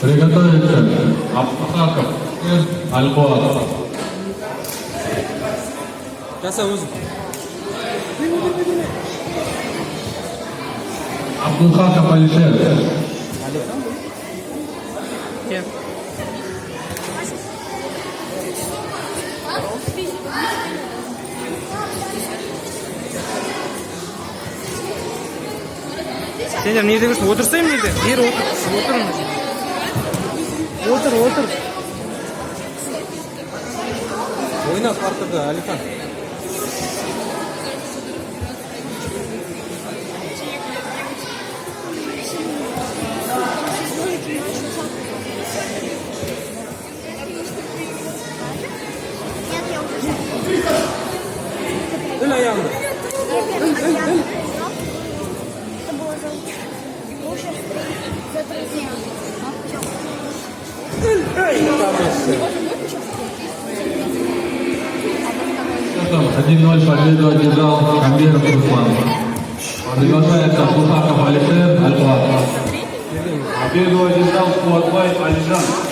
Приготовиться. Абхаков. Альбуат. Абдулхаков Алишер. Sen nerede görürsün? Otursayım nerede? Yer otur. Otur. Oyna parkada Alikan. Öl ayağımda. Öl. Один 0 победу одержал Камбиров Руслан. Продолжается Абдулхаков Алишер. Альбуат. Победу одержал Куатбаев Алишан.